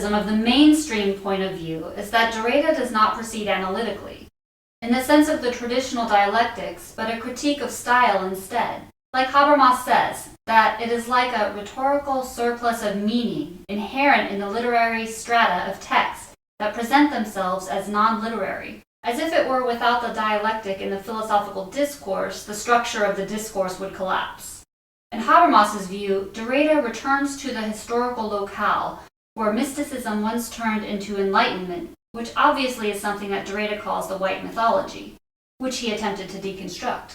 criticism of the mainstream point of view is that Derrida does not proceed analytically, in the sense of the traditional dialectics, but a critique of style instead. Like Habermas says, that it is like a rhetorical surplus of meaning inherent in the literary strata of text that present themselves as non-literary. As if it were without the dialectic in the philosophical discourse, the structure of the discourse would collapse. In Habermas's view, Derrida returns to the historical locale where mysticism once turned into enlightenment, which obviously is something that Derrida calls the white mythology, which he attempted to deconstruct.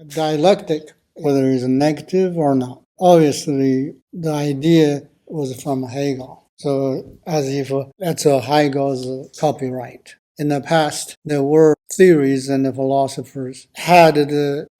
Dialectic, whether it's negative or not. Obviously, the idea was from Hegel. So as if that's Hegel's copyright. In the past, there were theories and the philosophers had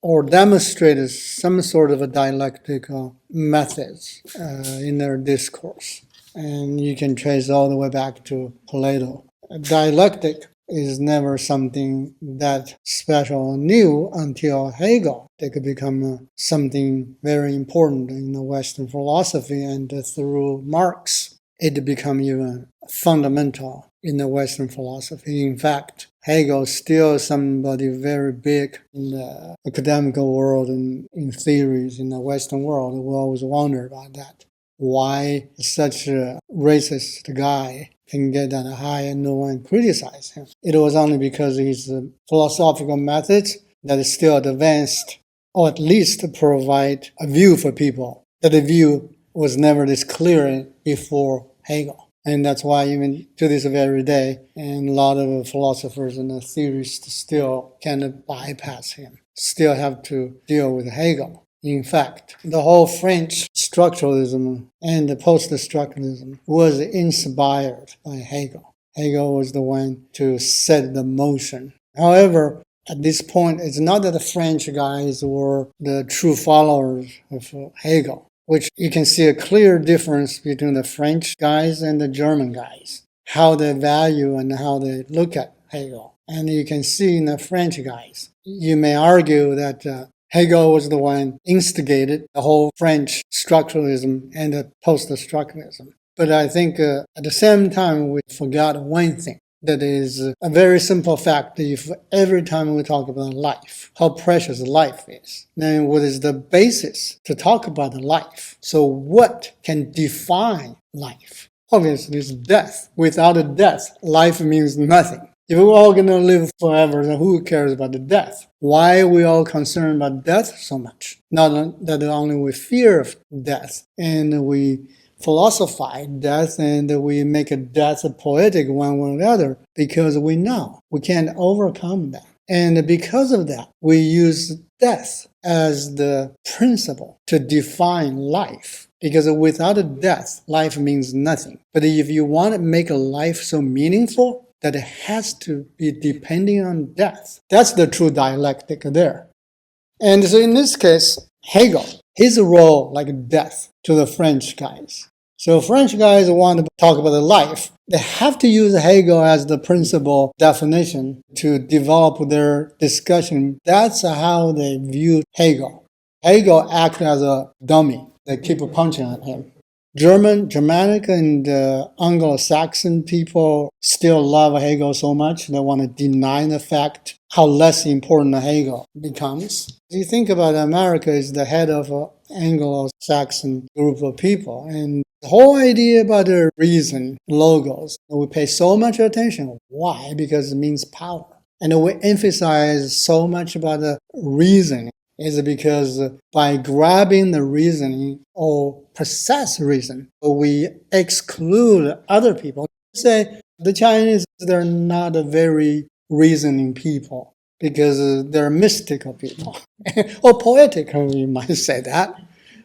or demonstrated some sort of a dialectical methods in their discourse. And you can trace all the way back to Plato. Dialectic is never something that special or new until Hegel. It could become something very important in the Western philosophy, and through Marx, it become even fundamental in the Western philosophy. In fact, Hegel is still somebody very big in the academical world and in theories in the Western world. We always wonder about that. Why such a racist guy can get that high and no one criticizes him? It was only because his philosophical methods that is still advanced, or at least provide a view for people. That the view was never this clear before Hegel. And that's why even to this very day, and a lot of philosophers and theorists still can't bypass him, still have to deal with Hegel. In fact, the whole French structuralism and the post-structuralism was inspired by Hegel. Hegel was the one to set the motion. However, at this point, it's not that the French guys were the true followers of Hegel, which you can see a clear difference between the French guys and the German guys, how they value and how they look at Hegel. And you can see in the French guys, you may argue that Hegel was the one instigated the whole French structuralism and the post-structuralism. But I think at the same time, we forgot one thing. That is a very simple fact. If every time we talk about life, how precious life is, then what is the basis to talk about life? So what can define life? Obviously, it's death. Without a death, life means nothing. If we're all going to live forever, then who cares about the death? Why are we all concerned about death so much? Not that only we fear of death and we philosophize death and we make a death poetic one way or the other, because we know we can't overcome that. And because of that, we use death as the principle to define life. Because without a death, life means nothing. But if you want to make a life so meaningful, that it has to be depending on death. That's the true dialectic there. And so in this case, Hegel, his role like death to the French guys. So French guys want to talk about the life. They have to use Hegel as the principal definition to develop their discussion. That's how they view Hegel. Hegel acts as a dummy. They keep punching at him. Germanic and Anglo-Saxon people still love Hegel so much they want to deny the fact how less important Hegel becomes. If you think about America is the head of an Anglo-Saxon group of people, and the whole idea about the reason, logos, we pay so much attention. Why? Because it means power. And we emphasize so much about the reasoning. Is because by grabbing the reasoning or process reason, we exclude other people. Say the Chinese, they're not a very reasoning people because they're mystical people or poetical, you might say that.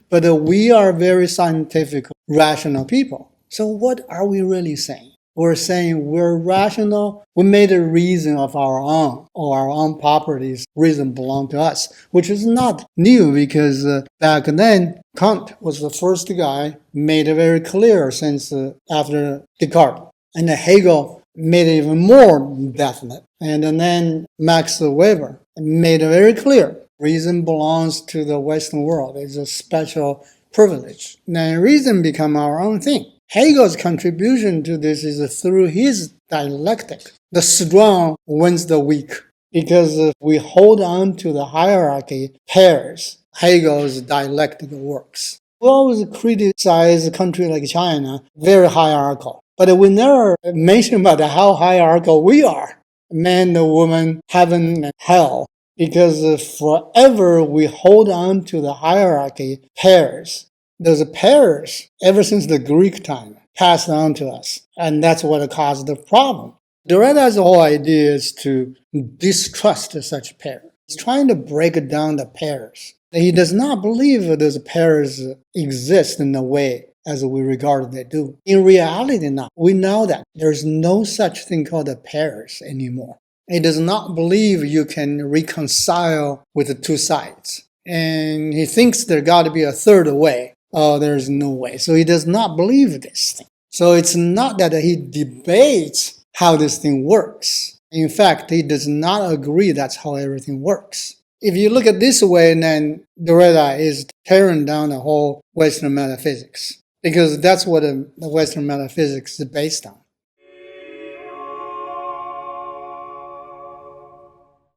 But we are very scientific, rational people. So what are we really saying? We're saying we're rational. We made a reason of our own, or our own properties. Reason belong to us, which is not new because back then, Kant was the first guy made it very clear since after Descartes. And Hegel made it even more definite. And then Max Weber made it very clear. Reason belongs to the Western world. It's a special privilege. Then reason become our own thing. Hegel's contribution to this is through his dialectic. The strong wins the weak. Because if we hold on to the hierarchy pairs, Hegel's dialectic works. We always criticize a country like China, very hierarchical. But we never mention about how hierarchical we are. Man, the woman, heaven, and hell. Because forever we hold on to the hierarchy pairs. Those pairs, ever since the Greek time, passed on to us. And that's what caused the problem. Derrida's whole idea is to distrust such pairs. He's trying to break down the pairs. He does not believe those pairs exist in the way as we regard they do. In reality now, we know that there's no such thing called the pairs anymore. He does not believe you can reconcile with the two sides. And he thinks there got to be a third way. Oh, there's no way. So he does not believe this thing. So it's not that he debates how this thing works. In fact, he does not agree that's how everything works. If you look at this way, then Derrida is tearing down the whole Western metaphysics. Because that's what the Western metaphysics is based on.